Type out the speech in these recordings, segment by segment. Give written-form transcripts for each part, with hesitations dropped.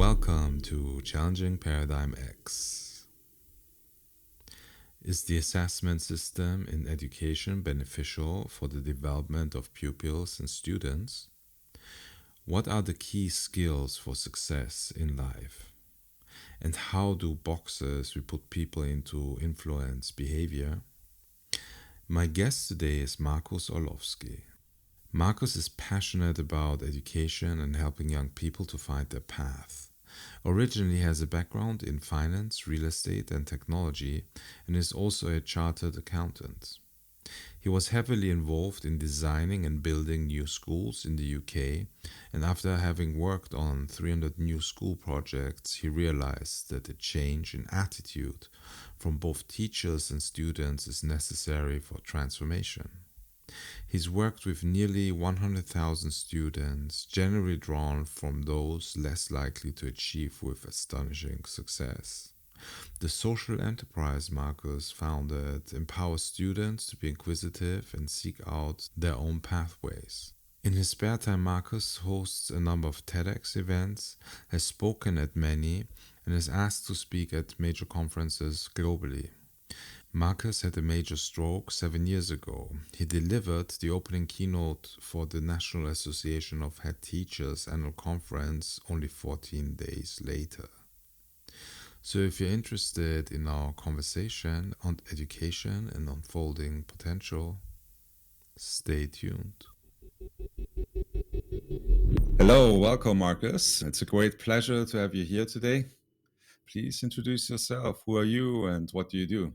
Welcome to Challenging ParadigmX. Is the assessment system in education beneficial for the development of pupils and students? What are the key skills for success in life? And how do boxes we put people into influence behavior? My guest today is Marcus Orlovsky. Marcus is passionate about education and helping young people to find their path. Originally has a background in finance, real estate, and technology, and is also a chartered accountant. He was heavily involved in designing and building new schools in the UK, and after having worked on 300 new school projects, he realized that a change in attitude from both teachers and students is necessary for transformation. He's worked with nearly 100,000 students, generally drawn from those less likely to achieve with astonishing success. The social enterprise Marcus founded empowers students to be inquisitive and seek out their own pathways. In his spare time, Marcus hosts a number of TEDx events, has spoken at many, and is asked to speak at major conferences globally. Marcus had a major stroke 7 years ago. He delivered the opening keynote for the National Association of Head Teachers annual conference only 14 days later. So if you're interested in our conversation on education and unfolding potential, stay tuned. Hello, welcome Marcus. It's a great pleasure to have you here today. Please introduce yourself. Who are you and what do you do?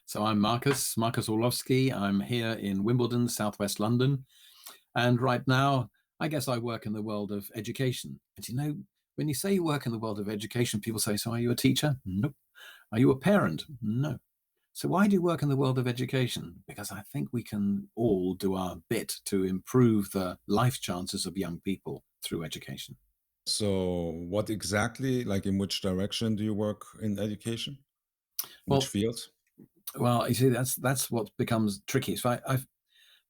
So I'm Marcus Orlovsky. I'm here in Wimbledon, southwest London. And right now, I guess I work in the world of education. And when you say you work in the world of education, people say, so are you a teacher? Nope. Are you a parent? No. So why do you work in the world of education? Because I think we can all do our bit to improve the life chances of young people through education. So what exactly, like in which direction do you work in education? Which field? Well, you see, that's what becomes tricky. So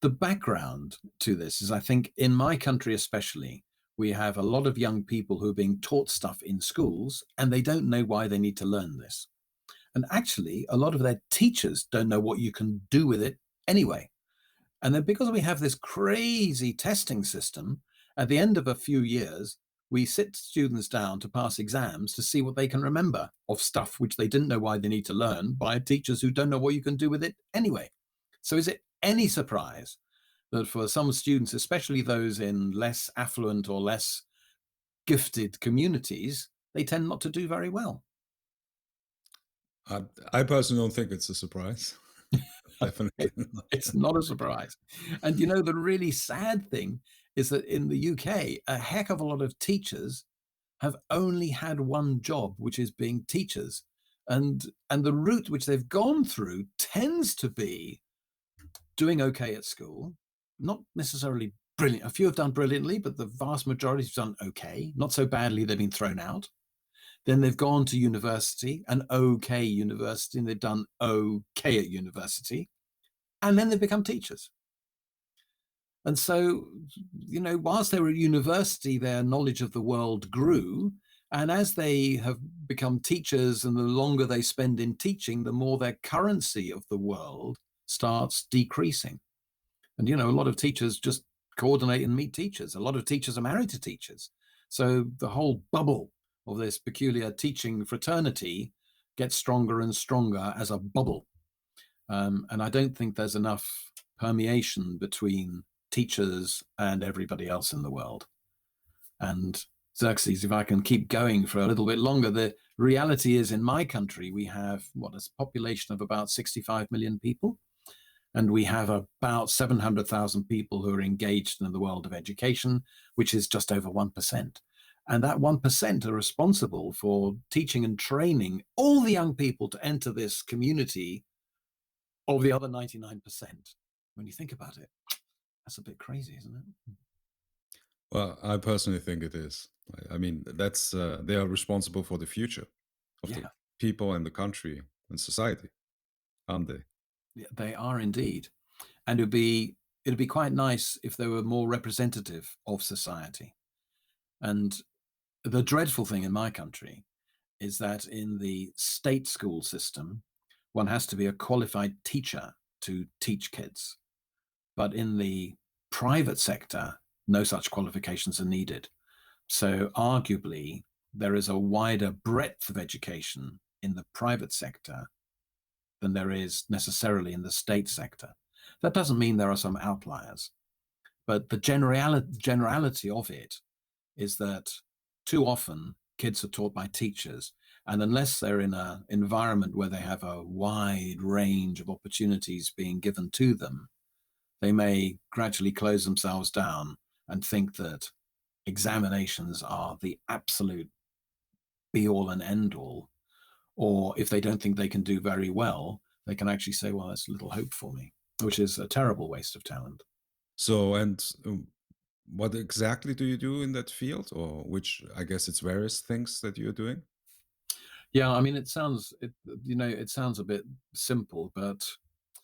the background to this is, I think, in my country especially, we have a lot of young people who are being taught stuff in schools, and they don't know why they need to learn this. And actually, a lot of their teachers don't know what you can do with it anyway. And then because we have this crazy testing system, at the end of a few years, we sit students down to pass exams to see what they can remember of stuff which they didn't know why they need to learn by teachers who don't know what you can do with it anyway. So is it any surprise that for some students, especially those in less affluent or less gifted communities, they tend not to do very well? I personally don't think it's a surprise. Definitely not. It's not a surprise. And the really sad thing is that in the UK, a heck of a lot of teachers have only had one job, which is being teachers. And the route which they've gone through tends to be doing okay at school, not necessarily brilliant. A few have done brilliantly, but the vast majority have done okay, not so badly they've been thrown out. Then they've gone to university, an okay university, and they've done okay at university. And then they become teachers. And so, whilst they were at university, their knowledge of the world grew. And as they have become teachers and the longer they spend in teaching, the more their currency of the world starts decreasing. And, a lot of teachers just coordinate and meet teachers. A lot of teachers are married to teachers. So the whole bubble of this peculiar teaching fraternity gets stronger and stronger as a bubble. And I don't think there's enough permeation between teachers and everybody else in the world. And Xerxes, if I can keep going for a little bit longer, the reality is in my country, we have a population of about 65 million people. And we have about 700,000 people who are engaged in the world of education, which is just over 1%. And that 1% are responsible for teaching and training all the young people to enter this community of the other 99%. When you think about it, that's a bit crazy, isn't it? Well, I personally think it is. I mean, that's they are responsible for the future of the people and the country and society, aren't they? Yeah, they are indeed. And it'd be quite nice if they were more representative of society. And The dreadful thing in my country is that in the state school system, one has to be a qualified teacher to teach kids. But in the private sector, no such qualifications are needed. So, arguably, there is a wider breadth of education in the private sector than there is necessarily in the state sector. That doesn't mean there are some outliers, but the generality of it is that too often kids are taught by teachers. And unless they're in an environment where they have a wide range of opportunities being given to them, they may gradually close themselves down and think that examinations are the absolute be all and end all. Or if they don't think they can do very well, they can actually say, well, there's little hope for me, which is a terrible waste of talent. So, and what exactly do you do in that field, or which I guess it's various things that you're doing? Yeah, I mean, it sounds a bit simple, but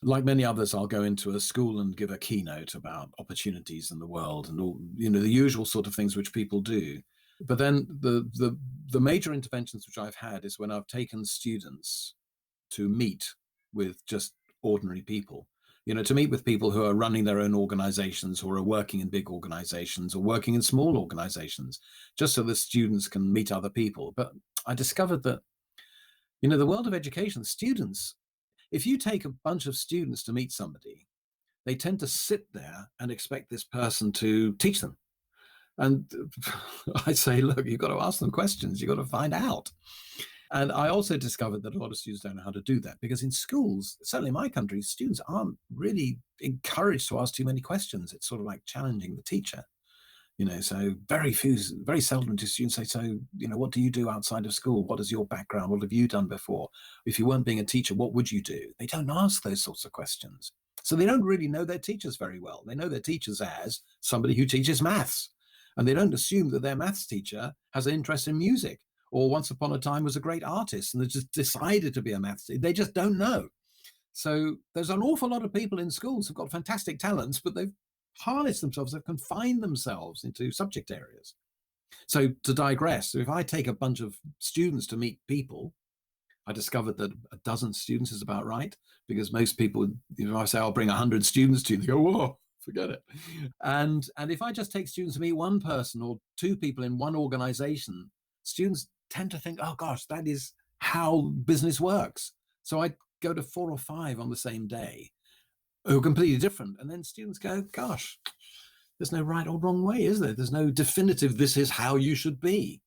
like many others, I'll go into a school and give a keynote about opportunities in the world and all, the usual sort of things which people do. But then the major interventions which I've had is when I've taken students to meet with just ordinary people, to meet with people who are running their own organizations or are working in big organizations or working in small organizations, just so the students can meet other people. But I discovered that, the world of education, students, if you take a bunch of students to meet somebody, they tend to sit there and expect this person to teach them. And I say, look, you've got to ask them questions. You've got to find out. And I also discovered that a lot of students don't know how to do that because in schools, certainly in my country, students aren't really encouraged to ask too many questions. It's sort of like challenging the teacher. So very seldom do students say, so, what do you do outside of school? What is your background? What have you done before? If you weren't being a teacher, what would you do? They don't ask those sorts of questions. So they don't really know their teachers very well. They know their teachers as somebody who teaches maths. And they don't assume that their maths teacher has an interest in music or once upon a time was a great artist and they just decided to be a maths teacher. They just don't know. So there's an awful lot of people in schools who've got fantastic talents, but they've harnessed themselves, they've confined themselves into subject areas. So to digress, if I take a bunch of students to meet people, I discovered that a dozen students is about right because most people, I say I'll bring 100 students to you, they go, whoa, forget it. And if I just take students to meet one person or two people in one organization, students tend to think, oh gosh, that is how business works. So I go to 4 or 5 on the same day who are completely different. And then students go, gosh, there's no right or wrong way, is there? There's no definitive, this is how you should be.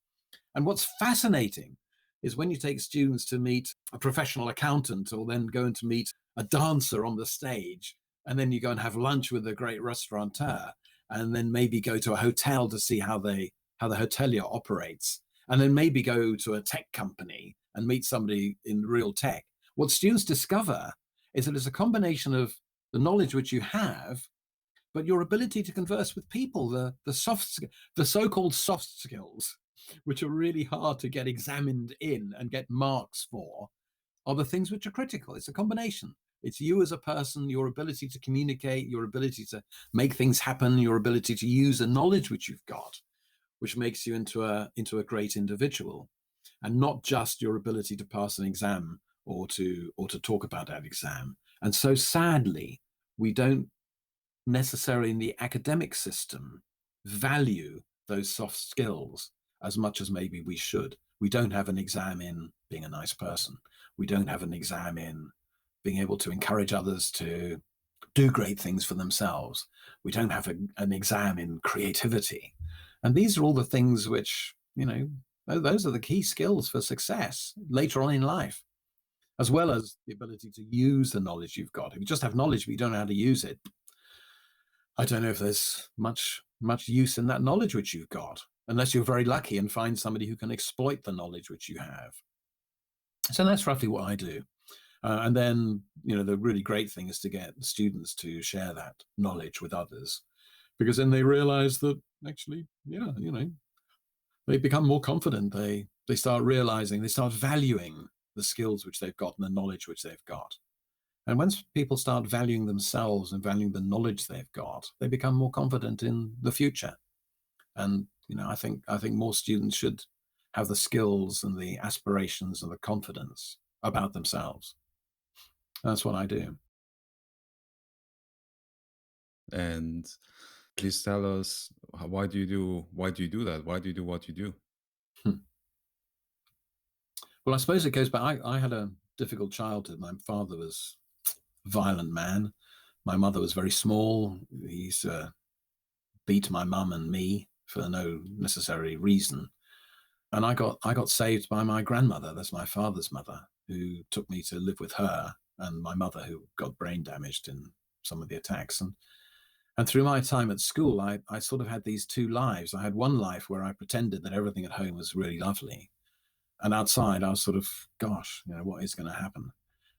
And what's fascinating is when you take students to meet a professional accountant or then going to meet a dancer on the stage, and then you go and have lunch with a great restaurateur, and then maybe go to a hotel to see how the hotelier operates, and then maybe go to a tech company and meet somebody in real tech. What students discover is that it's a combination of the knowledge which you have, but your ability to converse with people, the so-called soft skills, which are really hard to get examined in and get marks for, are the things which are critical. It's a combination. It's you as a person, your ability to communicate, your ability to make things happen, your ability to use the knowledge which you've got, which makes you into a great individual, and not just your ability to pass an exam or to talk about that exam. And so sadly, we don't necessarily in the academic system value those soft skills as much as maybe we should. We don't have an exam in being a nice person. We don't have an exam in being able to encourage others to do great things for themselves. We don't have an exam in creativity. And these are all the things which, those are the key skills for success later on in life, as well as the ability to use the knowledge you've got. If you just have knowledge, but you don't know how to use it, I don't know if there's much use in that knowledge which you've got, unless you're very lucky and find somebody who can exploit the knowledge which you have. So that's roughly what I do. And then, the really great thing is to get students to share that knowledge with others, because then they realize that actually, they become more confident. They start realizing, they start valuing the skills which they've got and the knowledge which they've got. And once people start valuing themselves and valuing the knowledge they've got, they become more confident in the future. And I think more students should have the skills and the aspirations and the confidence about themselves. That's what I do. And please tell us, why do you do that? Why do you do what you do? Well, I suppose it goes back. I had a difficult childhood. My father was a violent man. My mother was very small. He used to beat my mum and me for no necessary reason. And I got saved by my grandmother. That's my father's mother, who took me to live with her, and my mother, who got brain damaged in some of the attacks. And through my time at school, I sort of had these two lives. I had one life where I pretended that everything at home was really lovely. And outside, I was sort of, gosh, what is going to happen?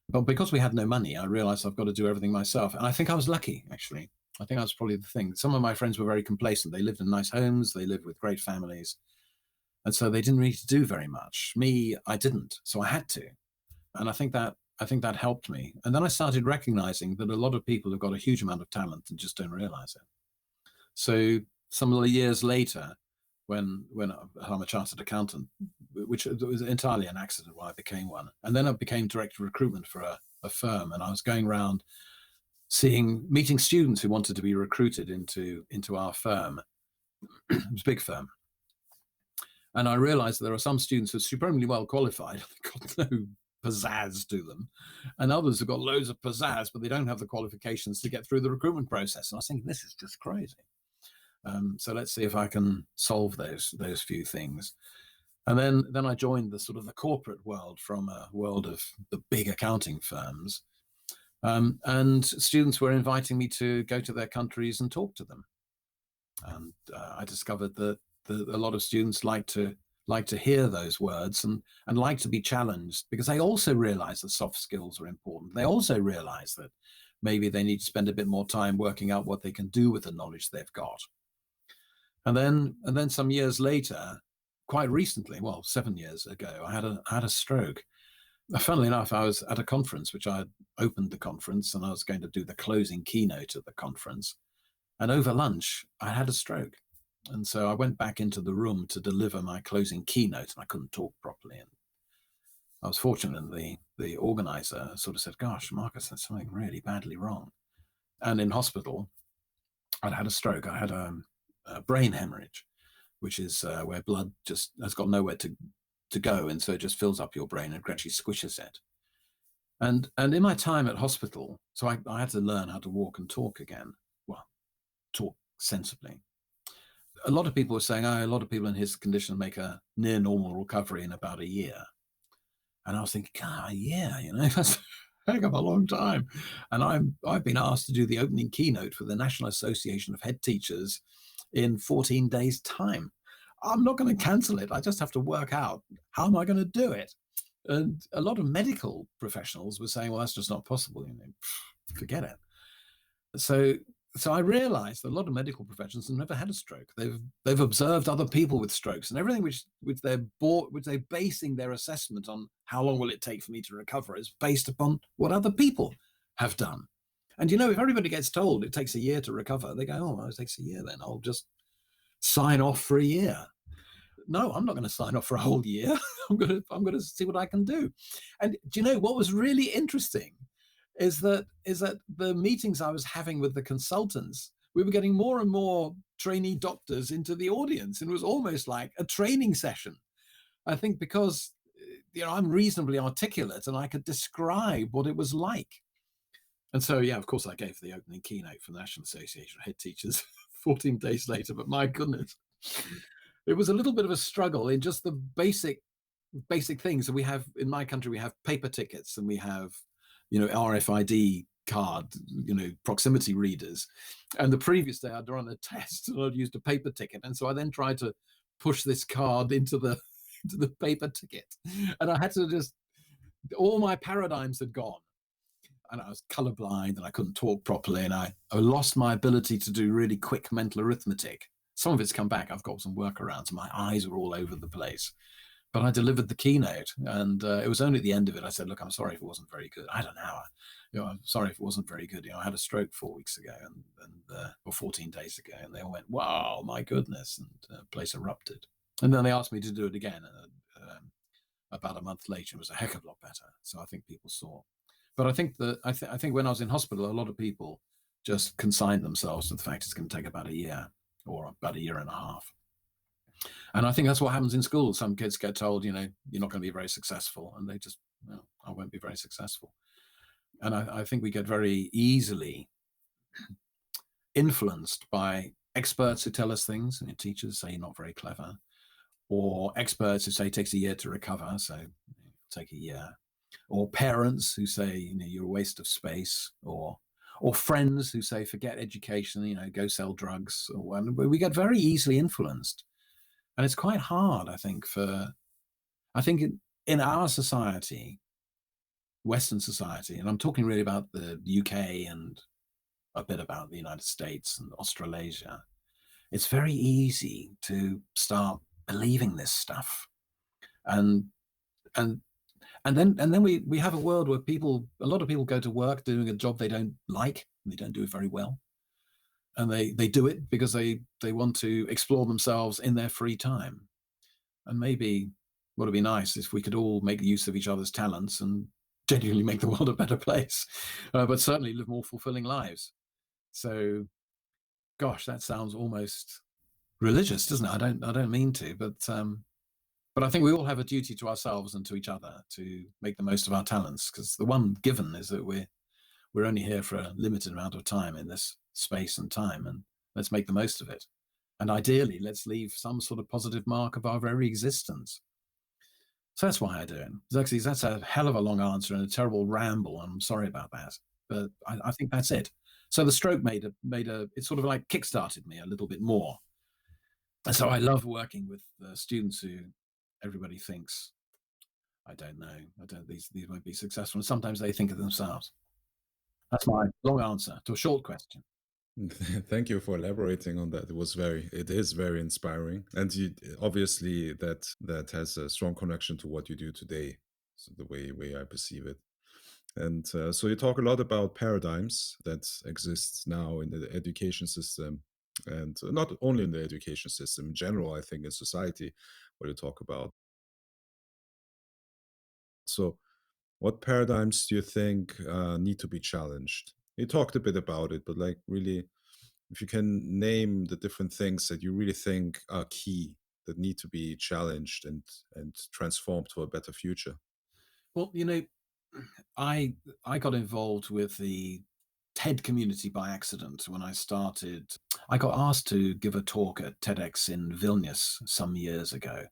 But because we had no money, I realized I've got to do everything myself. And I think I was lucky, actually. I think that was probably the thing. Some of my friends were very complacent. They lived in nice homes. They lived with great families. And so they didn't need to do very much. Me, I didn't. So I had to. And I think that helped me. And then I started recognizing that a lot of people have got a huge amount of talent and just don't realize it. So some of the years later, when I'm a chartered accountant, which was entirely an accident why I became one. And then I became director of recruitment for a firm, and I was going around meeting students who wanted to be recruited into our firm. It was a big firm. And I realized there are some students who are supremely well qualified, they've got no pizzazz to them, and others have got loads of pizzazz, but they don't have the qualifications to get through the recruitment process. And I was thinking, this is just crazy. So let's see if I can solve those few things. And then I joined the sort of the corporate world from a world of the big accounting firms. And students were inviting me to go to their countries and talk to them. And I discovered that a lot of students like to hear those words and like to be challenged, because they also realize that soft skills are important. They also realize that maybe they need to spend a bit more time working out what they can do with the knowledge they've got. And then some years later, quite recently, well, 7 years ago, I had a stroke. Funnily enough, I was at a conference, which I had opened the conference, and I was going to do the closing keynote at the conference. And over lunch, I had a stroke. And so I went back into the room to deliver my closing keynote, and I couldn't talk properly. And I was fortunate that the organizer sort of said, gosh, Marcus, there's something really badly wrong. And in hospital, I'd had a stroke. I had a brain hemorrhage, which is where blood just has got nowhere to go, and so it just fills up your brain and gradually squishes it. And in my time at hospital, so I had to learn how to walk and talk again. Well, talk sensibly. A lot of people were saying, a lot of people in his condition make a near normal recovery in about a year. And I was thinking, a year, that's a heck of a long time. And I've been asked to do the opening keynote for the National Association of Head Teachers in 14 days' time. I'm not going to cancel it. I just have to work out, how am I going to do it? And a lot of medical professionals were saying, well, that's just not possible. Forget it. So I realized that a lot of medical professionals have never had a stroke. They've observed other people with strokes, and everything which they're basing their assessment on, how long will it take for me to recover, is based upon what other people have done. And if everybody gets told it takes a year to recover, they go, oh, well, it takes a year, then I'll just sign off for a year. No, I'm not going to sign off for a whole year. I'm going to see what I can do. And do you know what was really interesting is that the meetings I was having with the consultants, we were getting more and more trainee doctors into the audience, and it was almost like a training session. I think because I'm reasonably articulate and I could describe what it was like. And so, of course, I gave the opening keynote for the National Association of Head Teachers 14 days later, but my goodness, it was a little bit of a struggle in just the basic things. So we have, in my country, we have paper tickets, and we have, RFID card, proximity readers. And the previous day I'd run a test and I'd used a paper ticket. And so I then tried to push this card into the paper ticket. And I had to all my paradigms had gone. And I was colorblind, and I couldn't talk properly, and I lost my ability to do really quick mental arithmetic. Some of it's come back. I've got some workarounds. My eyes were all over the place. but I delivered the keynote, and it was only at the end of it I said, "Look, I'm sorry if it wasn't very good. I had an hour. I'm sorry if it wasn't very good. I had a stroke 4 weeks ago, or 14 days ago." And they all went, "Wow, my goodness!" And the place erupted. And then they asked me to do it again, and about a month later, it was a heck of a lot better. So I think people saw. But I think that I think when I was in hospital, a lot of people just consigned themselves to the fact it's going to take about a year or about a year and a half. And I think that's what happens in school. Some kids get told, you're not going to be very successful, and they just, I won't be very successful. And I think we get very easily influenced by experts who tell us things. Teachers say you're not very clever, or experts who say it takes a year to recover, so take a year, or parents who say you're a waste of space, or friends who say forget education, go sell drugs. We get very easily influenced, and it's quite hard, I think, in our society, Western society, and I'm talking really about the UK and a bit about the United States and Australasia. It's very easy to start believing this stuff, and then we have a world where a lot of people go to work doing a job they don't like, and they don't do it very well, and they do it because they want to explore themselves in their free time. And maybe what would be nice if we could all make use of each other's talents and genuinely make the world a better place, but certainly live more fulfilling lives. So, gosh, that sounds almost religious, doesn't it? I don't mean to, but I think we all have a duty to ourselves and to each other to make the most of our talents, because the one given is that we're only here for a limited amount of time in this space and time, and let's make the most of it. And ideally, let's leave some sort of positive mark of our very existence. So that's why I do it. Actually, that's a hell of a long answer and a terrible ramble. I'm sorry about that, but I think that's it. So the stroke it sort of like kickstarted me a little bit more. And so I love working with students who everybody thinks, I don't know, these won't be successful. And sometimes they think of themselves. That's my long answer to a short question. Thank you for elaborating on that. It is very inspiring, and obviously that has a strong connection to what you do today, so the way I perceive it. And so you talk a lot about paradigms that exist now in the education system, and not only in the education system in general. I think in society, what you talk about. So, what paradigms do you think need to be challenged? You talked a bit about it, but like really, if you can name the different things that you really think are key that need to be challenged and transformed to a better future. Well, I got involved with the TED community by accident when I started. I got asked to give a talk at TEDx in Vilnius some years ago,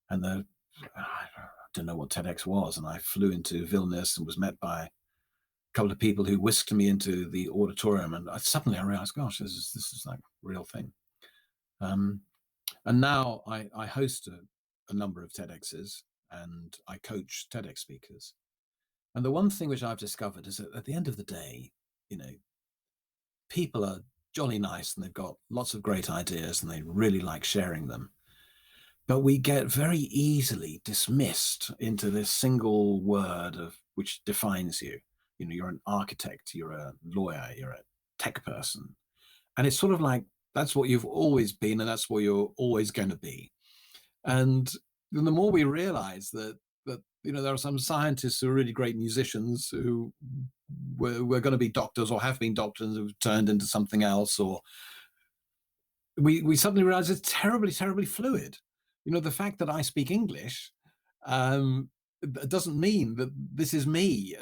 and I didn't know what TEDx was, and I flew into Vilnius and was met by a couple of people who whisked me into the auditorium, and suddenly I realized, gosh, this is like a real thing. And now I host a number of TEDx's, and I coach TEDx speakers. And the one thing which I've discovered is that at the end of the day, people are jolly nice and they've got lots of great ideas and they really like sharing them. But we get very easily dismissed into this single word which defines you. You're an architect, you're a lawyer, you're a tech person. And it's sort of like, that's what you've always been and that's what you're always going to be. And the more we realize that there are some scientists who are really great musicians who were going to be doctors or have been doctors who've turned into something else, or we suddenly realize it's terribly, terribly fluid. The fact that I speak English doesn't mean that this is me.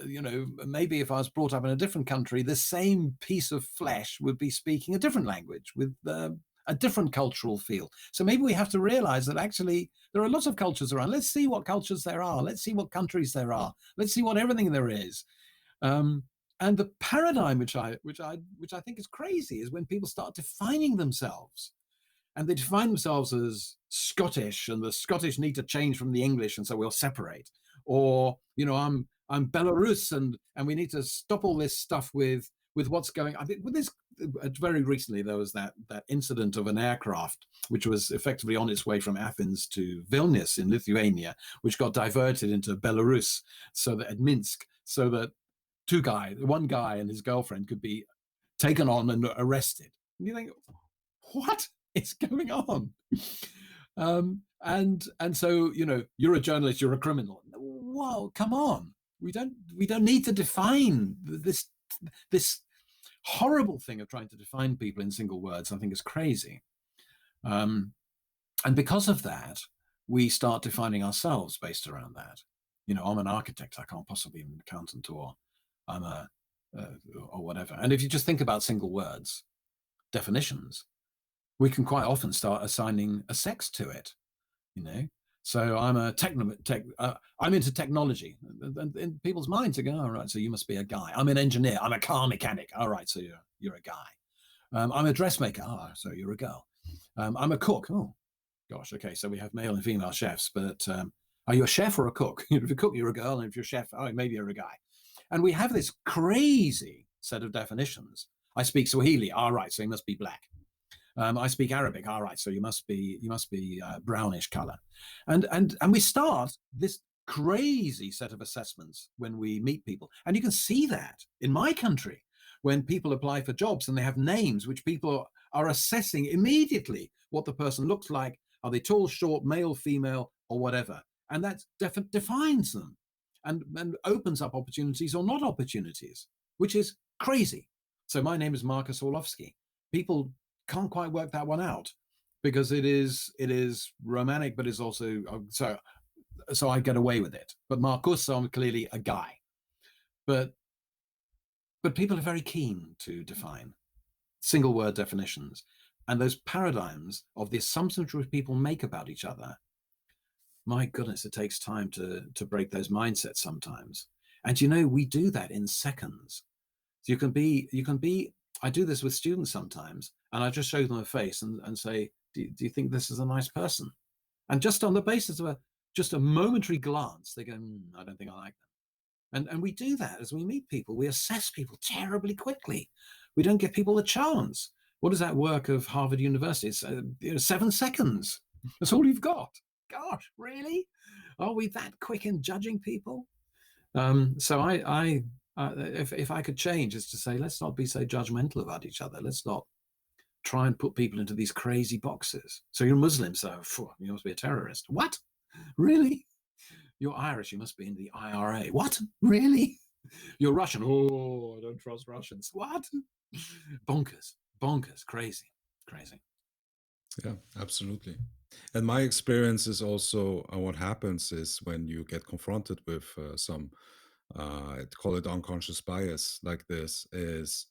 Maybe if I was brought up in a different country, the same piece of flesh would be speaking a different language with a different cultural feel. So maybe we have to realize that actually there are lots of cultures around. Let's see what cultures there are. Let's see what countries there are. Let's see what everything there is. And the paradigm which I think is crazy is when people start defining themselves, and they define themselves as Scottish, and the Scottish need to change from the English, and so we'll separate. Or I'm Belarus, and we need to stop all this stuff with what's going. I think with very recently there was that incident of an aircraft which was effectively on its way from Athens to Vilnius in Lithuania, which got diverted into Belarus, so that at Minsk, so that one guy and his girlfriend could be taken on and arrested. And you think, what is going on? And so, you're a journalist, you're a criminal. Whoa, come on. We don't need to define this horrible thing of trying to define people in single words. I think is crazy. And because of that, we start defining ourselves based around that. I'm an architect. I can't possibly be an accountant, or I'm or whatever. And if you just think about single words, definitions, we can quite often start assigning a sex to it. So I'm I'm into technology, and in people's minds they go, all right, so you must be a guy. I'm an engineer. I'm a car mechanic. All right, so you're a guy. I'm a dressmaker. Oh, so you're a girl. I'm a cook. Oh, gosh. Okay, so we have male and female chefs, but are you a chef or a cook? If you're a cook, you're a girl, and if you're a chef, oh, maybe you're a guy. And we have this crazy set of definitions. I speak Swahili. All right, so you must be black. I speak Arabic. All right, so you must be brownish color, and we start this crazy set of assessments when we meet people, and you can see that in my country when people apply for jobs and they have names which people are assessing immediately what the person looks like. Are they tall, short, male, female, or whatever? And that defines them, and opens up opportunities or not opportunities, which is crazy. So my name is Marcus Orlovsky. People can't quite work that one out because it is romantic, but it's also so I get away with it. But Marcus, so I'm clearly a guy. But people are very keen to define single word definitions, and those paradigms of the assumptions which people make about each other. My goodness, it takes time to break those mindsets sometimes. And we do that in seconds. So you can be. I do this with students sometimes, and I just show them a face and say, do you think this is a nice person? And just on the basis of just a momentary glance, they go, I don't think I like them. And we do that as we meet people. We assess people terribly quickly. We don't give people a chance. What is that work of Harvard University? It's 7 seconds. That's all you've got. Gosh, really? Are we that quick in judging people? So if I could change, is to say, let's not be so judgmental about each other. Let's not try and put people into these crazy boxes. So you're Muslim, so you must be a terrorist. What? Really? You're Irish, you must be in the IRA. What? Really? You're Russian. Oh, I don't trust Russians. What? Bonkers, crazy. Yeah, absolutely. And my experience is also what happens is when you get confronted with some, I'd call it unconscious bias like this, is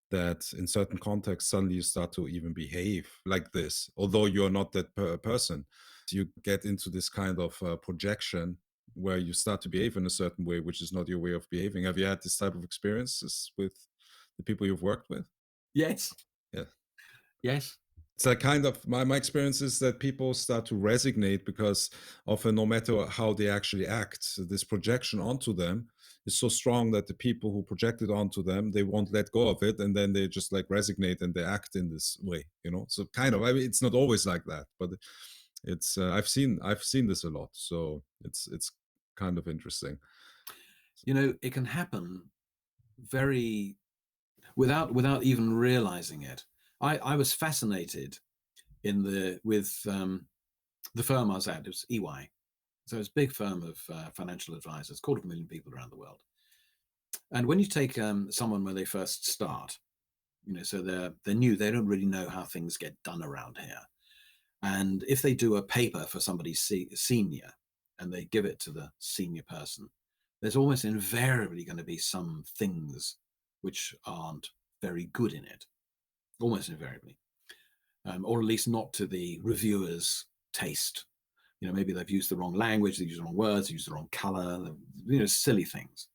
that in certain contexts, suddenly you start to even behave like this, although you're not that person. You get into this kind of projection where you start to behave in a certain way, which is not your way of behaving. Have you had this type of experiences with the people you've worked with? Yes. Yeah. Yes. It's like kind of my experience is that people start to resonate because often, no matter how they actually act, this projection onto them is so strong that the people who project it onto them, they won't let go of it, and then they just like resonate and they act in this way, So kind of, I mean, it's not always like that, but it's I've seen this a lot, so it's kind of interesting. It can happen very without even realizing it. I was fascinated with the firm I was at. It was EY, so it's a big firm of financial advisors, 250,000 people around the world. And when you take someone when they first start, so they're new, they don't really know how things get done around here. And if they do a paper for somebody senior and they give it to the senior person, there's almost invariably going to be some things which aren't very good in it, almost invariably, or at least not to the reviewer's taste. Maybe they've used the wrong language, they've used the wrong words, they've used the wrong color, silly things.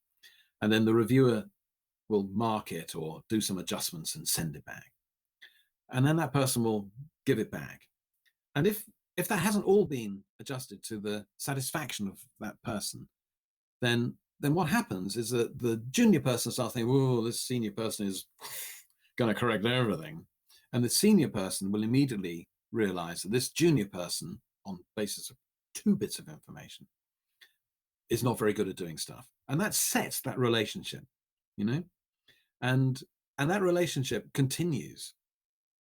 And then the reviewer will mark it or do some adjustments and send it back. And then that person will give it back. And if that hasn't all been adjusted to the satisfaction of that person, then what happens is that the junior person starts thinking, oh, this senior person is going to correct everything. And the senior person will immediately realize that this junior person, on the basis of 2 bits of information, is not very good at doing stuff. And that sets that relationship, you know? And that relationship continues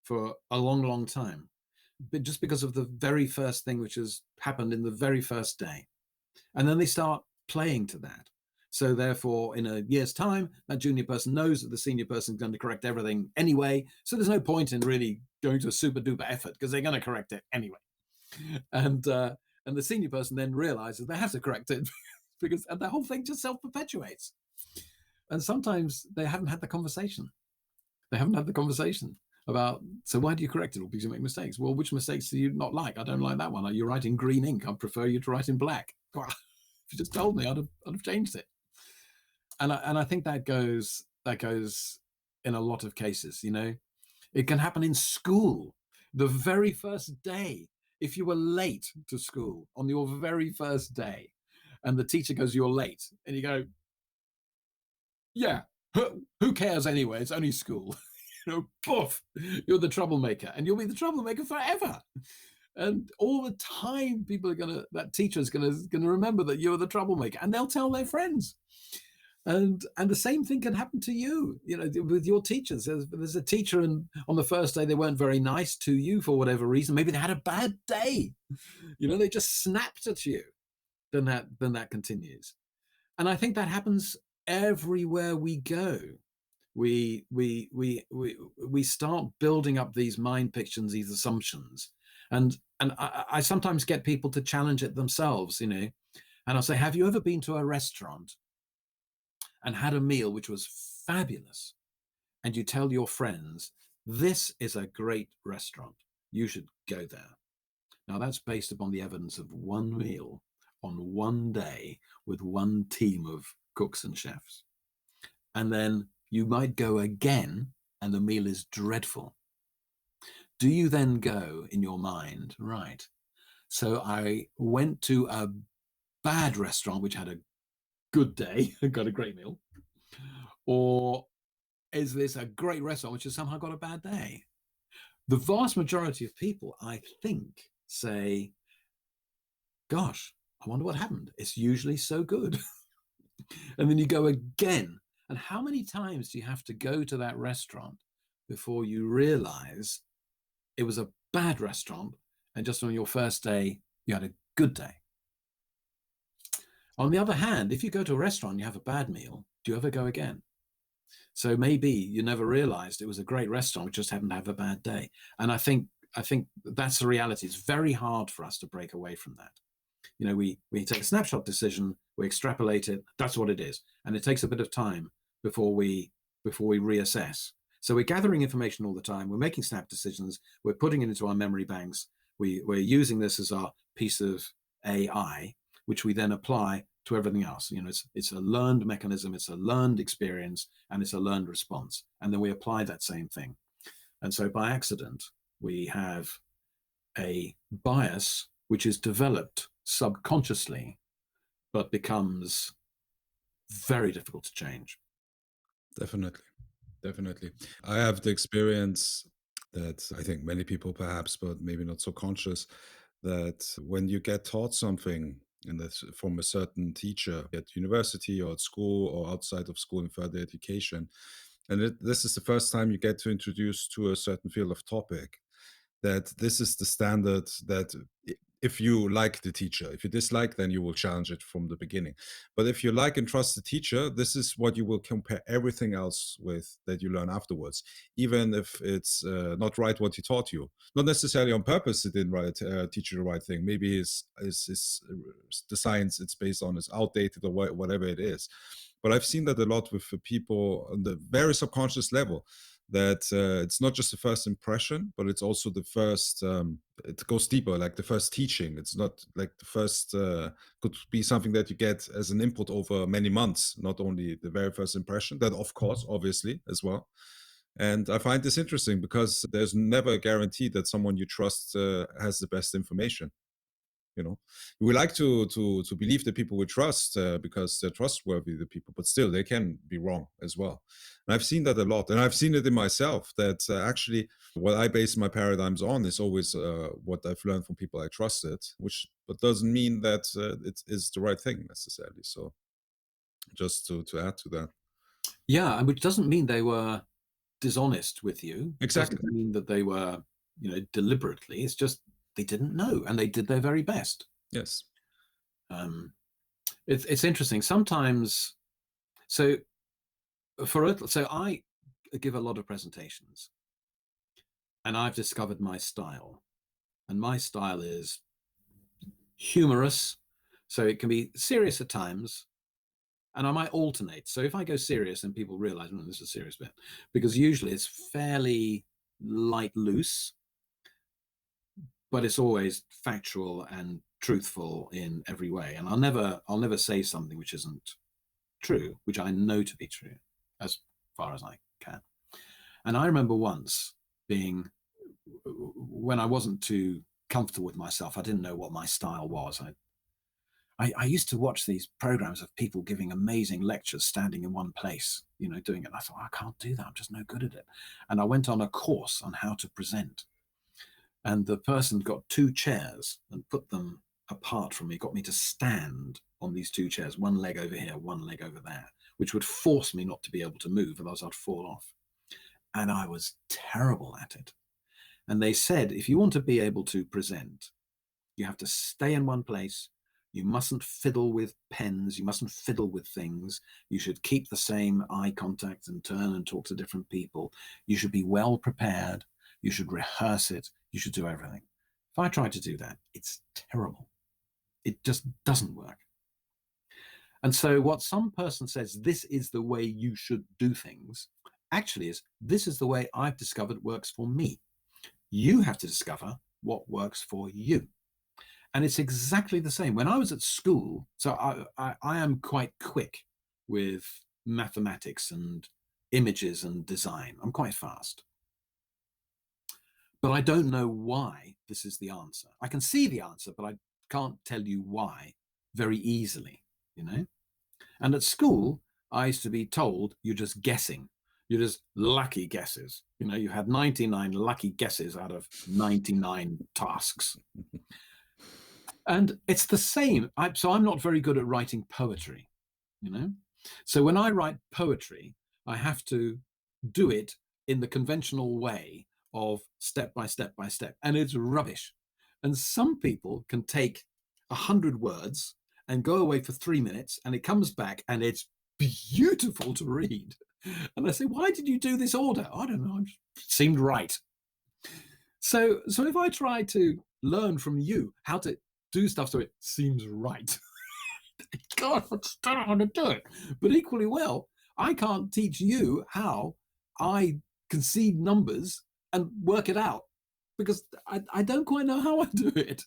for a long, long time, but just because of the very first thing which has happened in the very first day. And then they start playing to that. So therefore, in a year's time, that junior person knows that the senior person is going to correct everything anyway. So there's no point in really going to a super duper effort because they're going to correct it anyway. And the senior person then realizes they have to correct it because and the whole thing just self-perpetuates. And sometimes they haven't had the conversation. They haven't had the conversation about, so why do you correct it? Well, because you make mistakes. Well, which mistakes do you not like? I don't like that one. You write in green ink. I prefer you to write in black. Well, if you just told me, I'd have changed it. And I think that goes in a lot of cases. You know, it can happen in school. The very first day, if you were late to school on your very first day, and the teacher goes, "You're late," and you go, "Yeah, who cares anyway? It's only school." You know, poof, you're the troublemaker, and you'll be the troublemaker forever. And all the time, people are that teacher's gonna remember that you're the troublemaker, and they'll tell their friends. And the same thing can happen to you, you know, with your teachers. There's a teacher, and on the first day they weren't very nice to you for whatever reason. Maybe they had a bad day, you know, they just snapped at you. Then that continues, and I think that happens everywhere we go. We start building up these mind pictures, these assumptions, and I sometimes get people to challenge it themselves, you know, and I'll say, have you ever been to a restaurant and had a meal which was fabulous, and you tell your friends, this is a great restaurant, you should go there? Now that's based upon the evidence of one meal on one day with one team of cooks and chefs. And then you might go again and the meal is dreadful. Do you then go in your mind, right, so I went to a bad restaurant which had a good day and got a great meal, or is this a great restaurant which has somehow got a bad day? The vast majority of people, I think, say, gosh, I wonder what happened. It's usually so good. And then you go again. And how many times do you have to go to that restaurant before you realize it was a bad restaurant and just on your first day, you had a good day? On the other hand, if you go to a restaurant and you have a bad meal, do you ever go again? So maybe you never realized it was a great restaurant, we just happened to have a bad day. And I think that's the reality. It's very hard for us to break away from that. You know, we take a snapshot decision, we extrapolate it, that's what it is. And it takes a bit of time before we reassess. So we're gathering information all the time, we're making snap decisions, we're putting it into our memory banks, we're using this as our piece of AI, which we then apply to everything else. You know, it's a learned mechanism, it's a learned experience, and it's a learned response. And then we apply that same thing. And so by accident, we have a bias which is developed subconsciously, but becomes very difficult to change. Definitely. Definitely. I have the experience that I think many people perhaps, but maybe not so conscious, that when you get taught something and that's from a certain teacher at university or at school or outside of school in further education, and this is the first time you get to introduce to a certain field of topic, that this is the standard that if you like the teacher, if you dislike, then you will challenge it from the beginning. But if you like and trust the teacher, this is what you will compare everything else with that you learn afterwards, even if it's not right what he taught you. Not necessarily on purpose, he didn't teach you the right thing. Maybe the science it's based on is outdated or whatever it is. But I've seen that a lot with people on the very subconscious level, that it's not just the first impression, but it's also the first, it goes deeper, like the first teaching. It's not like the first, could be something that you get as an input over many months, not only the very first impression, that of course, obviously, as well. And I find this interesting because there's never a guarantee that someone you trust has the best information. We like to believe that people we trust because they're trustworthy, the people, but still they can be wrong as well. And I've seen that a lot, and I've seen it in myself. That actually, what I base my paradigms on is always what I've learned from people I trusted, which but doesn't mean that it is the right thing necessarily. So, just to add to that, yeah, and which doesn't mean they were dishonest with you. exactly. Doesn't mean that they were, deliberately. It's just they didn't know, and they did their very best. Yes. It's interesting sometimes. So I give a lot of presentations, and I've discovered my style, and my style is humorous, so it can be serious at times, and I might alternate. So if I go serious, and people realize, this is a serious bit, because usually it's fairly light loose, but it's always factual and truthful in every way. And I'll never say something which isn't true, which I know to be true, as far as I can. And I remember once when I wasn't too comfortable with myself, I didn't know what my style was. I used to watch these programs of people giving amazing lectures, standing in one place, doing it. And I thought, I can't do that. I'm just no good at it. And I went on a course on how to present. And the person got 2 chairs and put them apart from me, got me to stand on these 2 chairs, one leg over here, one leg over there, which would force me not to be able to move, otherwise I'd fall off. And I was terrible at it. And they said, if you want to be able to present, you have to stay in one place. You mustn't fiddle with pens. You mustn't fiddle with things. You should keep the same eye contact and turn and talk to different people. You should be well prepared. You should rehearse it. You should do everything. If I try to do that, it's terrible. It just doesn't work. And so what some person says, this is the way you should do things, actually is, this is the way I've discovered works for me. You have to discover what works for you. And it's exactly the same. When I was at school, so I am quite quick with mathematics and images and design. I'm quite fast. But I don't know why this is the answer. I can see the answer, but I can't tell you why very easily, And at school, I used to be told you're just guessing. You're just lucky guesses. You had 99 lucky guesses out of 99 tasks. And it's the same. So I'm not very good at writing poetry, So when I write poetry, I have to do it in the conventional way of step by step by step. And it's rubbish. And some people can take 100 words and go away for 3 minutes, and it comes back and it's beautiful to read. And I say, why did you do this order? I don't know. It seemed right. So if I try to learn from you how to do stuff so it seems right, God, I don't know how to do it. But equally well, I can't teach you how I concede numbers and work it out, because I don't quite know how I do it.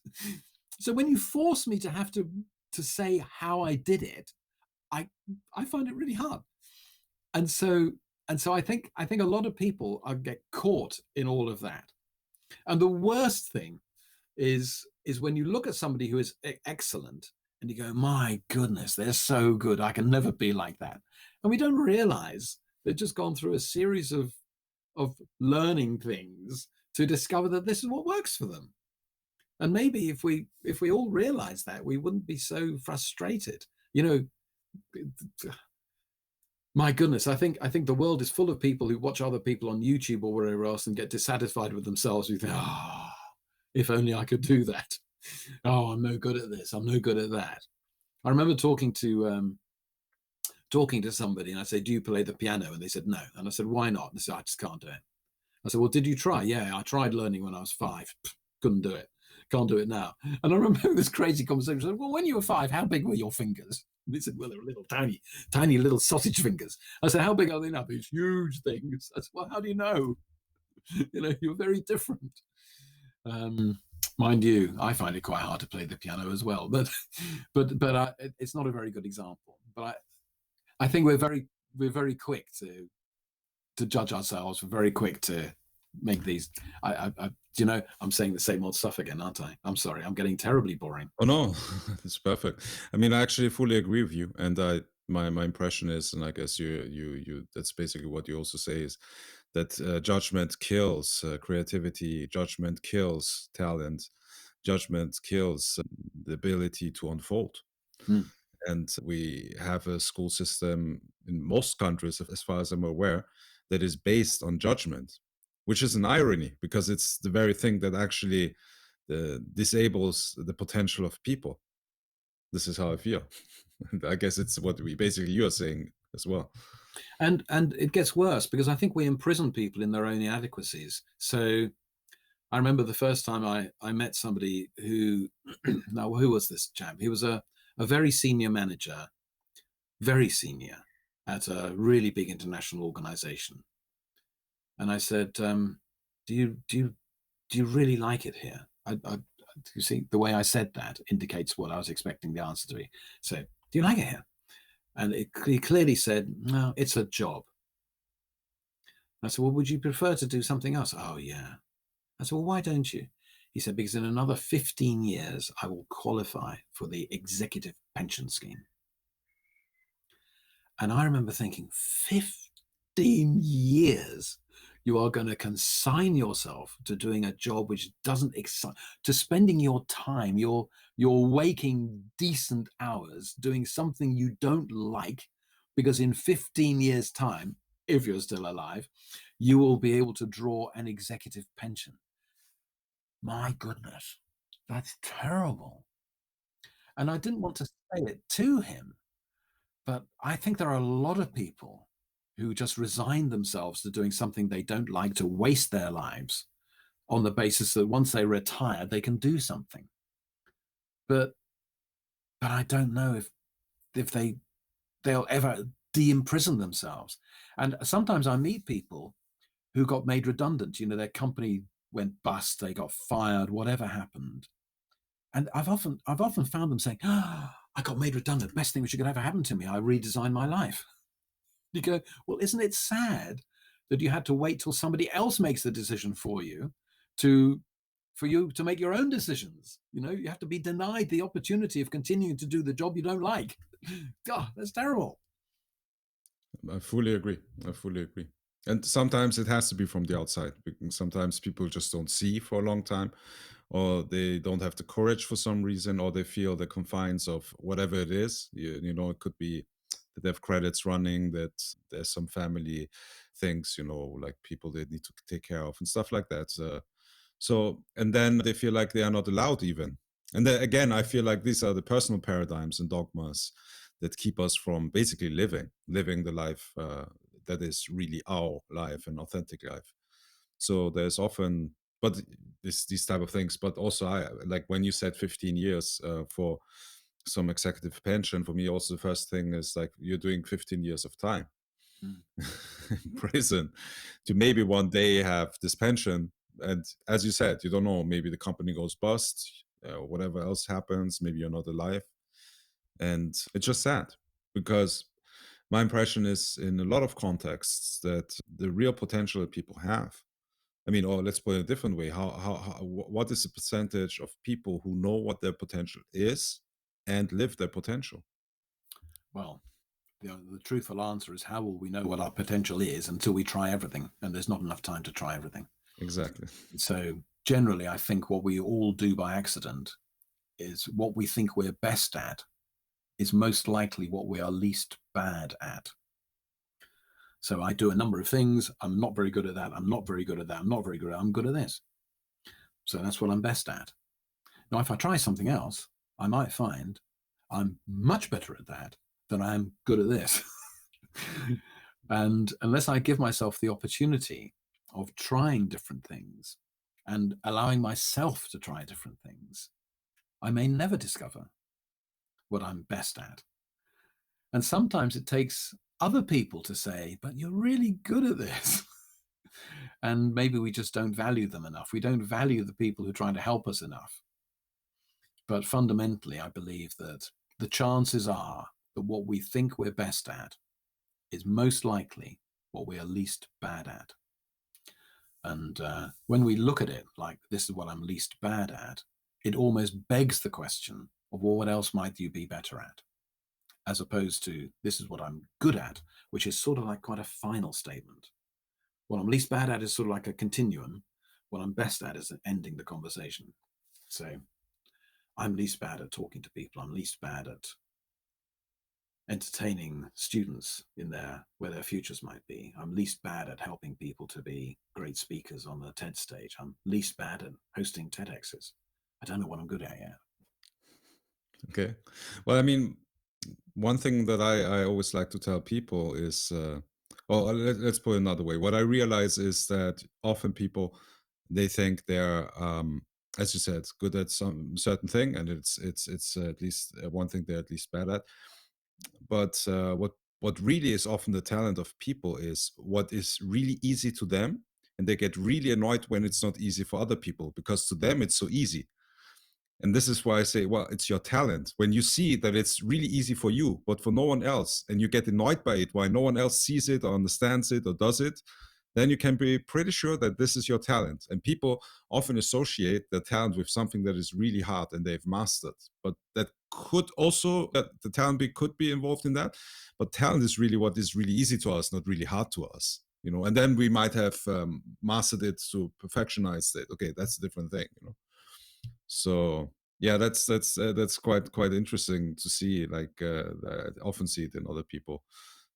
So when you force me to have to say how I did it, I find it really hard. And so I think a lot of people get caught in all of that. And the worst thing is when you look at somebody who is excellent and you go, my goodness, they're so good. I can never be like that. And we don't realize they've just gone through a series of learning things to discover that this is what works for them. And maybe if we all realize that, we wouldn't be so frustrated. My goodness, I think the world is full of people who watch other people on YouTube or wherever else and get dissatisfied with themselves. We think, if only I could do that. Oh, I'm no good at this. I'm no good at that. I remember talking to somebody, and I said, do you play the piano? And they said, no. And I said, why not? And they said, I just can't do it. I said, well, did you try? Yeah, I tried learning when I was 5. Couldn't do it. Can't do it now. And I remember this crazy conversation. I said, well, when you were 5, how big were your fingers? And they said, well, they were little tiny little sausage fingers. I said, how big are they now? These huge things. I said, well, how do you know? You're very different. Mind you, I find it quite hard to play the piano as well. But it's not a very good example. But I think we're very quick to judge ourselves. We're very quick to make these. You know, I'm saying the same old stuff again, aren't I? I'm sorry, I'm getting terribly boring. Oh no, it's perfect. I mean, I actually fully agree with you, and my impression is, and I guess you that's basically what you also say is that judgment kills creativity, judgment kills talent, judgment kills the ability to unfold. Hmm. And we have a school system in most countries, as far as I'm aware, that is based on judgment, which is an irony because it's the very thing that actually disables the potential of people. This is how I feel. I guess it's what we basically you are saying as well. And it gets worse because I think we imprison people in their own inadequacies. So I remember the first time I met somebody who, now who was this chap? He was a very senior manager, very senior at a really big international organization. And I said, do you really like it here? You see, the way I said that indicates what I was expecting the answer to be. So, do you like it here? And he clearly said, no, it's a job. I said, well, would you prefer to do something else? Oh, yeah. I said, well, why don't you? He said, because in another 15 years, I will qualify for the executive pension scheme. And I remember thinking, 15 years, you are going to consign yourself to doing a job which doesn't excite, to spending your time, your waking decent hours doing something you don't like, because in 15 years' time, if you're still alive, you will be able to draw an executive pension. My goodness, that's terrible. And I didn't want to say it to him, but I think there are a lot of people who just resign themselves to doing something they don't like, to waste their lives on the basis that once they retire, they can do something. But I don't know if they'll ever de-imprison themselves. And sometimes I meet people who got made redundant. You know, their company went bust, they got fired, whatever happened. And I've often found them saying, oh, I got made redundant. Best thing which could ever happen to me. I redesigned my life. You go, well, isn't it sad that you had to wait till somebody else makes the decision for you for you to make your own decisions? You know, you have to be denied the opportunity of continuing to do the job you don't like. God, that's terrible. I fully agree. And sometimes it has to be from the outside. Sometimes people just don't see for a long time, or they don't have the courage for some reason, or they feel the confines of whatever it is. You know, it could be that they have credits running, that there's some family things, you know, like people they need to take care of and stuff like that. And then they feel like they are not allowed even. And then again, I feel like these are the personal paradigms and dogmas that keep us from basically living the life that is really our life and authentic life. So there's often, but these type of things. But also, I like when you said 15 years for some executive pension. For me, also the first thing is like you're doing 15 years of time in prison to maybe one day have this pension. And as you said, you don't know, maybe the company goes bust, whatever else happens, maybe you're not alive. And it's just sad because my impression is in a lot of contexts that the real potential that people have, I mean, or let's put it a different way, what is the percentage of people who know what their potential is and live their potential? Well, the truthful answer is, how will we know what our potential is until we try everything? And there's not enough time to try everything. Exactly. So generally, I think what we all do by accident is what we think we're best at is most likely what we are least bad at. So I do a number of things. I'm not very good at that. I'm not very good at that. I'm not very good at that. I'm good at this. So that's what I'm best at. Now, if I try something else, I might find I'm much better at that than I am good at this. And unless I give myself the opportunity of trying different things and allowing myself to try different things, I may never discover what I'm best at. And sometimes it takes other people to say, but you're really good at this. And maybe we just don't value them enough. We don't value the people who are trying to help us enough. But fundamentally, I believe that the chances are that what we think we're best at is most likely what we are least bad at. And when we look at it like this is what I'm least bad at, it almost begs the question of, well, what else might you be better at? As opposed to this is what I'm good at, which is sort of like quite a final statement. What I'm least bad at is sort of like a continuum. What I'm best at is ending the conversation. So I'm least bad at talking to people. I'm least bad at entertaining students in where their futures might be. I'm least bad at helping people to be great speakers on the TED stage. I'm least bad at hosting TEDx's. I don't know what I'm good at yet. Okay. Well, I mean, one thing that I always like to tell people is, let's put it another way. What I realize is that often people, they think they're, as you said, good at some certain thing, and it's at least one thing they're at least bad at. But what really is often the talent of people is what is really easy to them, and they get really annoyed when it's not easy for other people, because to them it's so easy. And this is why I say, well, it's your talent. When you see that it's really easy for you, but for no one else, and you get annoyed by it, why no one else sees it or understands it or does it, then you can be pretty sure that this is your talent. And people often associate their talent with something that is really hard and they've mastered. But that could also, the talent could be involved in that. But talent is really what is really easy to us, not really hard to us. And then we might have mastered it to perfectionize it. Okay, that's a different thing. So yeah, that's quite interesting to see. Like I often see it in other people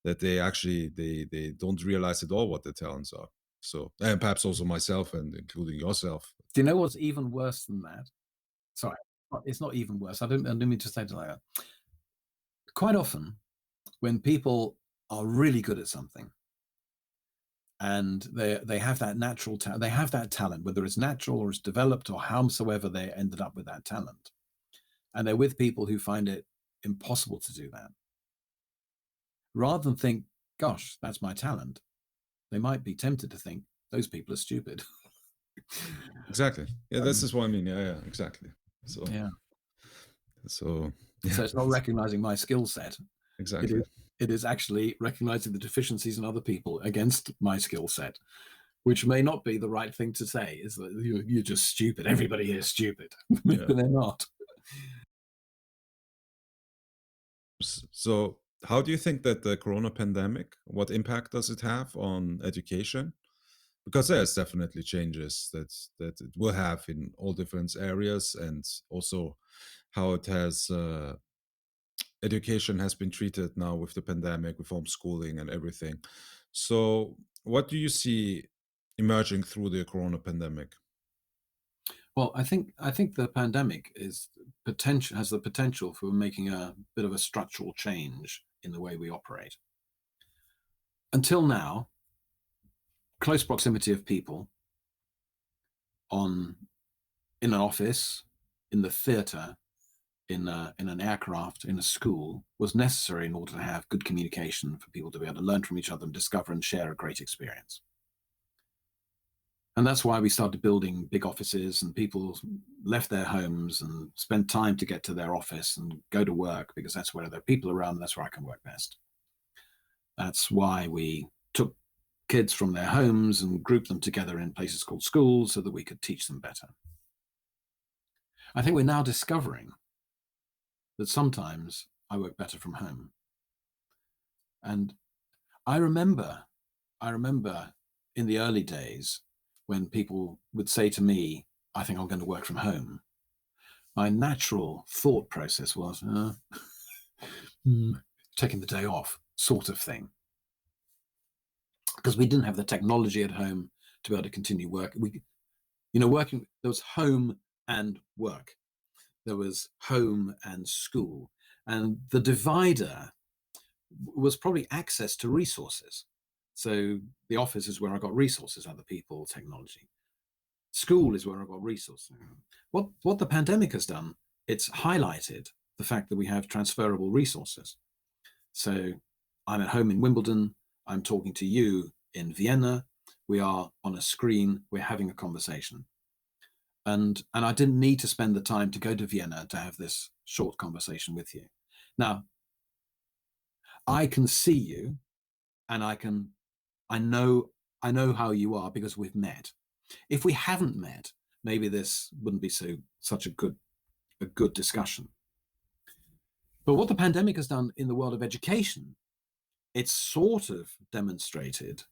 that they actually they don't realize at all what their talents are. So, and perhaps also myself, and including yourself. Do you know what's even worse than that? Sorry, it's not even worse. I don't mean to say it like that. Quite often, when people are really good at something, and they have that natural talent, they have that talent, whether it's natural or it's developed or howsoever they ended up with that talent, and they're with people who find it impossible to do that. Rather than think, gosh, that's my talent, they might be tempted to think those people are stupid. Exactly. Yeah, this is what I mean. Yeah, exactly. So yeah. So it's not recognizing my skill set. Exactly. It is actually recognizing the deficiencies in other people against my skill set, which may not be the right thing to say. Is that you're just stupid. Everybody here is stupid. Yeah. They're not. So how do you think that the corona pandemic, what impact does it have on education? Because there's definitely changes that it will have in all different areas, and also how it has education has been treated now with the pandemic, with homeschooling and everything. So what do you see emerging through the corona pandemic? Well, I think the pandemic has the potential for making a bit of a structural change in the way we operate. Until now, close proximity of people in an office, in the theatre, in an aircraft, in a school, was necessary in order to have good communication, for people to be able to learn from each other and discover and share a great experience. And that's why we started building big offices, and people left their homes and spent time to get to their office and go to work, because that's where there are people around, and that's where I can work best. That's why we took kids from their homes and grouped them together in places called schools so that we could teach them better. I think we're now discovering that sometimes I work better from home. And I remember in the early days when people would say to me, I think I'm going to work from home, my natural thought process was, taking the day off sort of thing. Because we didn't have the technology at home to be able to continue work. Working, there was home and work. There was home and school. And the divider was probably access to resources. So the office is where I got resources, other people, technology. School is where I got resources. What the pandemic has done, it's highlighted the fact that we have transferable resources. So I'm at home in Wimbledon, I'm talking to you in Vienna, we are on a screen, we're having a conversation. And I didn't need to spend the time to go to Vienna to have this short conversation with you. Now, I can see you, and I know how you are because we've met. If we haven't met, maybe this wouldn't be such a good discussion. But what the pandemic has done in the world of education, it's sort of demonstrated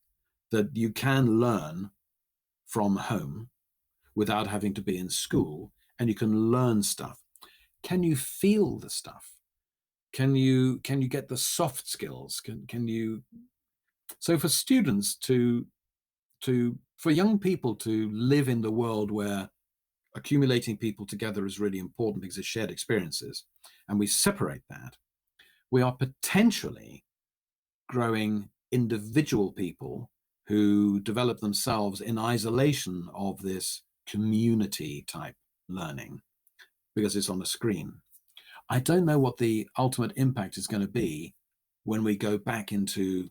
that you can learn from home without having to be in school, and you can learn stuff. Can you feel the stuff? Can you get the soft skills? Can you? So for students for young people to live in the world where accumulating people together is really important because it's shared experiences, and we separate that, we are potentially growing individual people who develop themselves in isolation of this community type learning because it's on a screen. I don't know what the ultimate impact is going to be when we go back into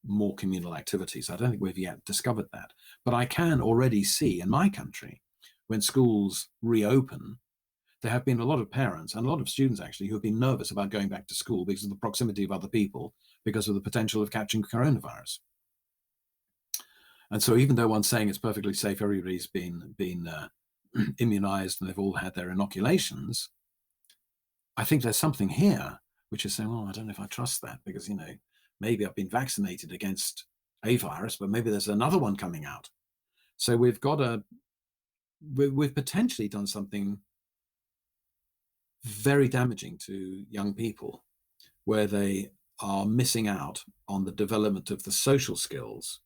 more communal activities. I don't think we've yet discovered that. But I can already see in my country, when schools reopen, there have been a lot of parents and a lot of students actually who have been nervous about going back to school because of the proximity of other people, because of the potential of catching coronavirus. And so even though one's saying it's perfectly safe, everybody's been immunized and they've all had their inoculations, I think there's something here which is saying, well, I don't know if I trust that because, maybe I've been vaccinated against a virus, but maybe there's another one coming out. So we've potentially done something very damaging to young people, where they are missing out on the development of the social skills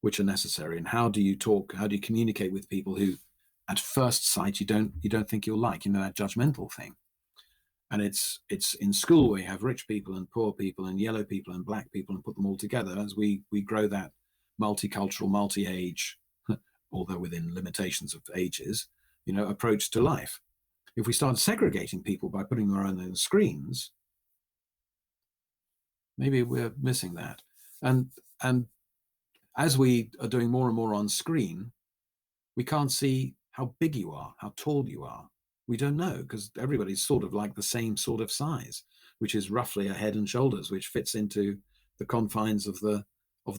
which are necessary. And how do you communicate with people who at first sight you don't think you'll like, that judgmental thing. And it's in school where you have rich people and poor people and yellow people and black people and put them all together as we grow that multicultural, multi-age, although within limitations of ages, approach to life. If we start segregating people by putting them on their own screens, maybe we're missing that. And as we are doing more and more on screen, we can't see how big you are, how tall you are. We don't know because everybody's sort of like the same sort of size, which is roughly a head and shoulders, which fits into the confines of the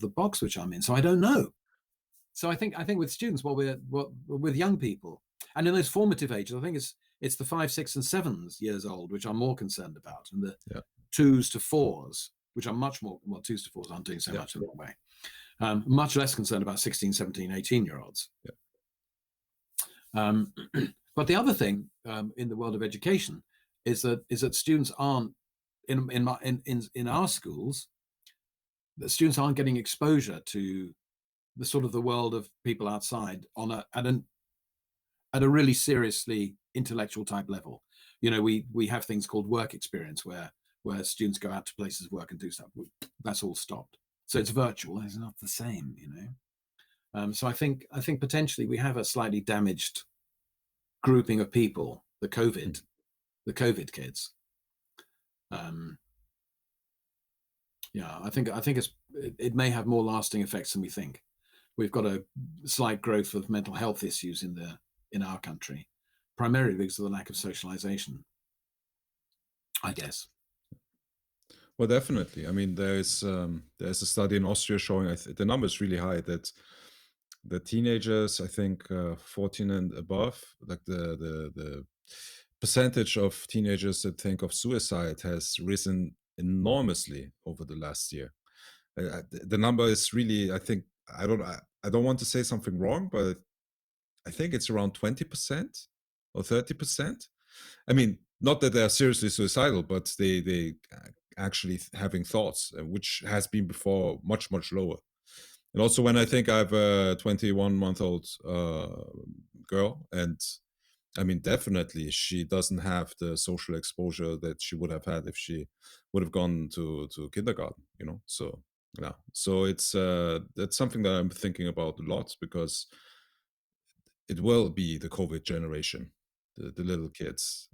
box which I'm in. So I don't know. So I think with students, with young people, and in those formative ages, I think it's the 5, 6, and 7 years old which I'm more concerned about, and the 2s to 4s, which are much more. Well, 2s to 4s aren't doing so much in that way. Much less concerned about 16, 17, 18-year-olds. But the other thing in the world of education is that students aren't in our schools. The students aren't getting exposure to the sort of the world of people outside at a really seriously intellectual type level. We have things called work experience where students go out to places of work and do stuff. That's all stopped. So it's virtual. It's not the same, So I think potentially we have a slightly damaged grouping of people, the COVID kids. I think it may have more lasting effects than we think. We've got a slight growth of mental health issues in our country, primarily because of the lack of socialization, I guess. Well, definitely. I mean, there's a study in Austria showing the number is really high that the teenagers, I think 14 and above, like the percentage of teenagers that think of suicide has risen enormously over the last year. The number is really, I think, I don't want to say something wrong, but I think it's around 20% or 30%. I mean, not that they are seriously suicidal, but they actually having thoughts, which has been before much, much lower. And also when I think I have a 21-month-old girl, and I mean, definitely she doesn't have the social exposure that she would have had if she would have gone to kindergarten, So, yeah. So it's that's something that I'm thinking about a lot, because it will be the COVID generation, the little kids,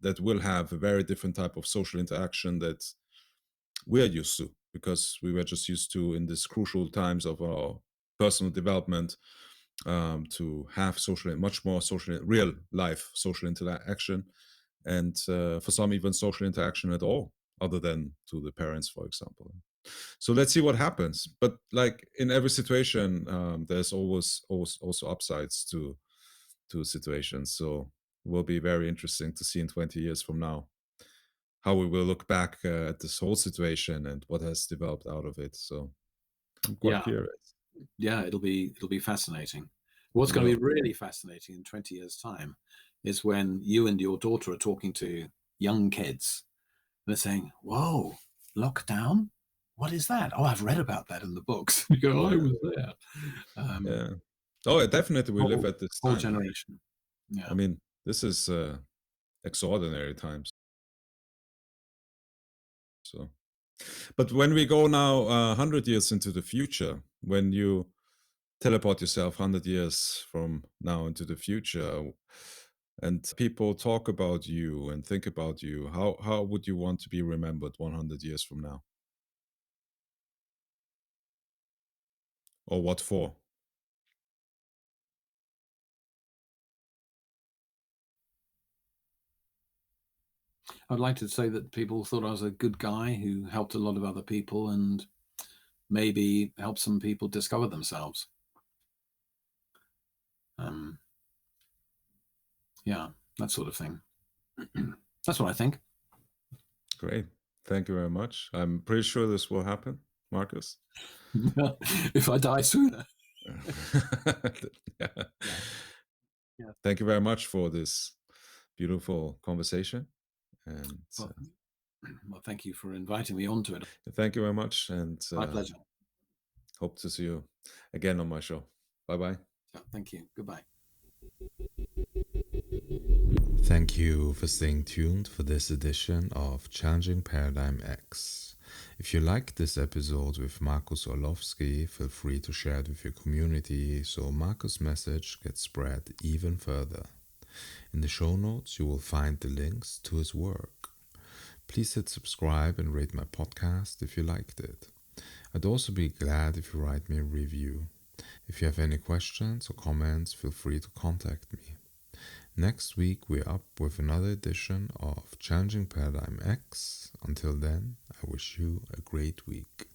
that will have a very different type of social interaction that we're used to, because we were just used to, in these crucial times of our personal development, to have much more real life social interaction, and for some even social interaction at all, other than to the parents, for example. So let's see what happens. But like in every situation, there's always also upsides to situations. So it will be very interesting to see in 20 years from now how we will look back at this whole situation and what has developed out of it. So I'm quite curious. Yeah, it'll be fascinating. What's going to be really fascinating in 20 years' time is when you and your daughter are talking to young kids. They're saying, "Whoa, lockdown? What is that? Oh, I've read about that in the books." You go, "I was there." Yeah. Oh, definitely we live at this whole time. generation. Yeah. I mean, this is extraordinary times. So, but when we go now 100 years into the future, when you teleport yourself 100 years from now into the future, and people talk about you and think about you, how would you want to be remembered 100 years from now? Or what for? I'd like to say that people thought I was a good guy who helped a lot of other people and maybe helped some people discover themselves. Yeah, that sort of thing. That's what I think. Great. Thank you very much. I'm pretty sure this will happen, Marcus. If I die sooner. Yeah. Yeah. Thank you very much for this beautiful conversation. And well, thank you for inviting me onto it. thank you very much. And My pleasure. hope to see you again on my show. Bye-bye. Thank you. Goodbye. Thank you for staying tuned for this edition of Challenging Paradigm X. If you liked this episode with Marcus Orlovsky, feel free to share it with your community so Marcus' message gets spread even further. In the show notes, you will find the links to his work. Please hit subscribe and rate my podcast if you liked it. I'd also be glad if you write me a review. If you have any questions or comments, feel free to contact me. Next week, we're up with another edition of Challenging Paradigm X. Until then, I wish you a great week.